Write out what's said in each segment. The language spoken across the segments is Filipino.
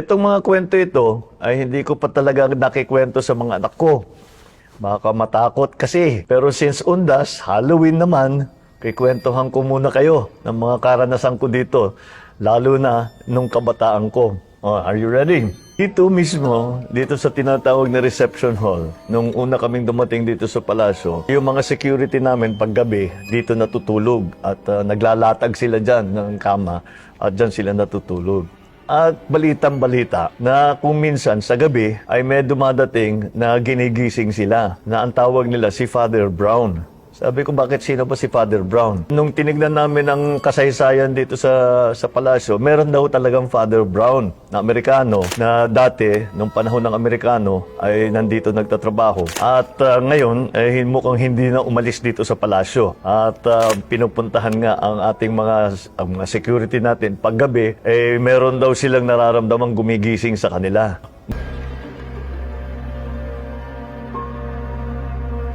Itong mga kwento ito ay hindi ko pa talaga nakikwento sa mga anak ko. Baka matakot kasi. Pero since undas, Halloween naman, kikwentuhan ko muna kayo ng mga karanasan ko dito. Lalo na nung kabataan ko. Oh, are you ready? Dito mismo, dito sa tinatawag na reception hall, nung una kaming dumating dito sa palasyo, yung mga security namin paggabi, dito natutulog. At naglalatag sila dyan ng kama at dyan sila natutulog. At balitang-balita na kung minsan sa gabi ay may dumadating na ginigising sila na ang tawag nila si Father Brown. Sabi ko, bakit sino ba si Father Brown? Nung tinignan namin ang kasaysayan dito sa palasyo, meron daw talagang Father Brown na Amerikano na dati, nung panahon ng Amerikano, ay nandito nagtatrabaho. At ngayon, ay mukhang hindi na umalis dito sa palasyo. At pinupuntahan nga ang ating mga security natin. Paggabi, meron daw silang nararamdamang gumigising sa kanila.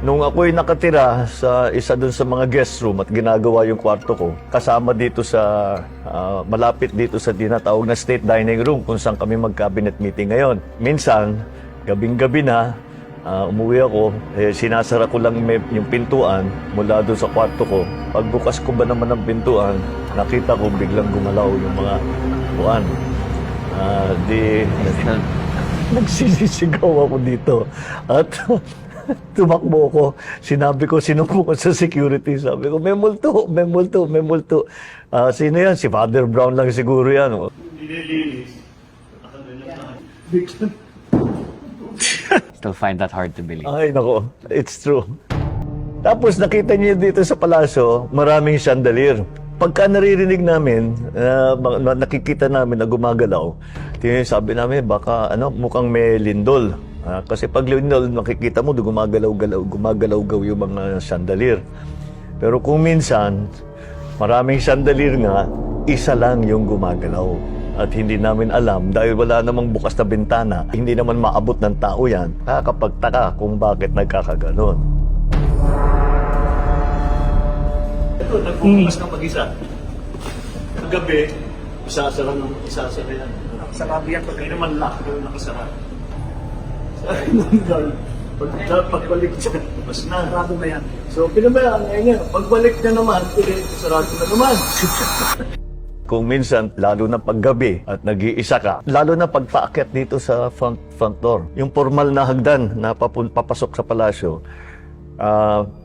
Nung ako'y nakatira sa isa dun sa mga guest room at ginagawa yung kwarto ko, kasama dito sa, malapit dito sa tinatawag na state dining room kung saan kami mag-cabinet meeting ngayon. Minsan, gabing-gabi na, umuwi ako, sinasara ko lang yung pintuan mula doon sa kwarto ko. Pagbukas ko ba naman ng pintuan, nakita ko biglang gumalaw yung mga buwan. Nagsisisigaw ako dito. At tumakbo ko. Sinabi ko, sinuko ko sa security. Sabi ko, may multo, may multo, may multo. Sino yan? Si Father Brown lang siguro yan. Still find that hard to believe. Ay, nako. It's true. Tapos nakita niyo dito sa palasyo, maraming chandelier. Pagka naririnig namin, nakikita namin na gumagalaw, sabi namin, baka mukhang may lindol. Kasi pag lindol, makikita mo, gumagalaw-gaw yung mga chandelier. Pero kung minsan, maraming chandelier nga, isa lang yung gumagalaw. At hindi namin alam, dahil wala namang bukas na bintana, hindi naman maabot ng tao yan, nakakapagtaka kung bakit nagkakaganon. Ito, nagbubukas ng mag-isa. Kagabi, isasara yan. Sarado yan, pag naman lock yung nakasara. Pagbalik siya, mas na. Sarado na yan. So, pinabayaan ngayon yan. Pagbalik na naman, sarado na naman. Kung minsan, lalo na paggabi at nag-iisa ka, lalo na pagpaakyat dito sa front door, yung formal na hagdan na papasok sa palasyo,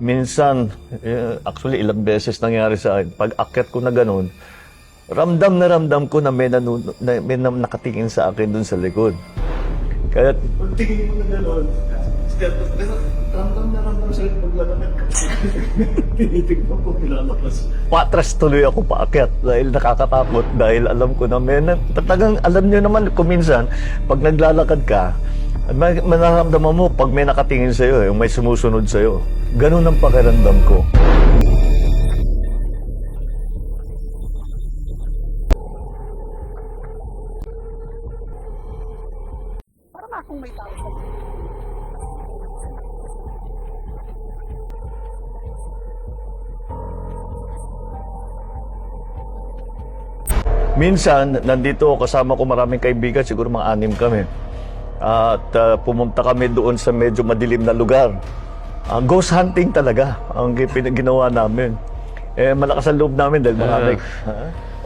minsan, actually ilang beses nangyari sa akin, pag akyat ko na ganun, ramdam ko na may nakatingin sa akin dun sa likod. Kaya, pag tingin mo na gano'n, ramdam sa'yo paglalakad ka. Tinitignan ko, nilalabas. Patras tuloy ako paakyat dahil nakakatakot, dahil alam ko na talagang alam nyo naman kung minsan, pag naglalakad ka, manaramdaman mo pag may nakatingin sa'yo, yung may sumusunod sa'yo. Ganun ang pakiramdam ko. Kung may tao sa Minsan, nandito kasama ko maraming kaibigan, siguro mga 6 kami. At pumunta kami doon sa medyo madilim na lugar. Ghost hunting talaga ang ginawa namin. Malakas ang loob namin dahil marami.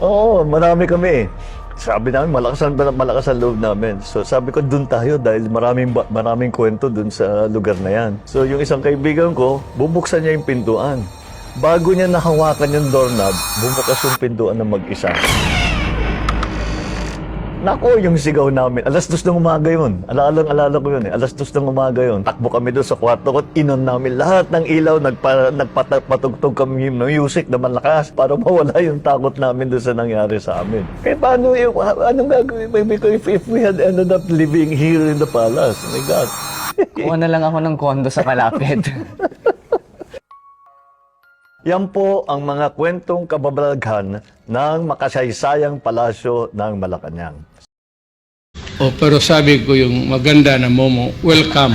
Oo, marami kami. Sabi namin, malakas ang loob namin. So sabi ko, dun tayo dahil maraming kwento dun sa lugar na yan. So yung isang kaibigan ko, bubuksan niya yung pintuan. Bago niya nahawakan yung doorknob, bumukas yung pintuan ng mag-isa. Nako, yung sigaw namin. 2:00 ng umaga yun. Alala ko yun eh. 2:00 ng umaga yun. Takbo kami doon sa kwarto ko. Inon namin lahat ng ilaw. Nagpatugtog kami ng music na malakas para mawala yung takot namin doon sa nangyari sa amin. Kaya paano yung, anong gagawin if we had ended up living here in the palace? Oh my God. Kuha na lang ako ng kondo sa malapit. Yan po ang mga kwentong kababalaghan ng makasaysayang palasyo ng Malacanang. Pero sabi ko yung maganda na Momo, welcome.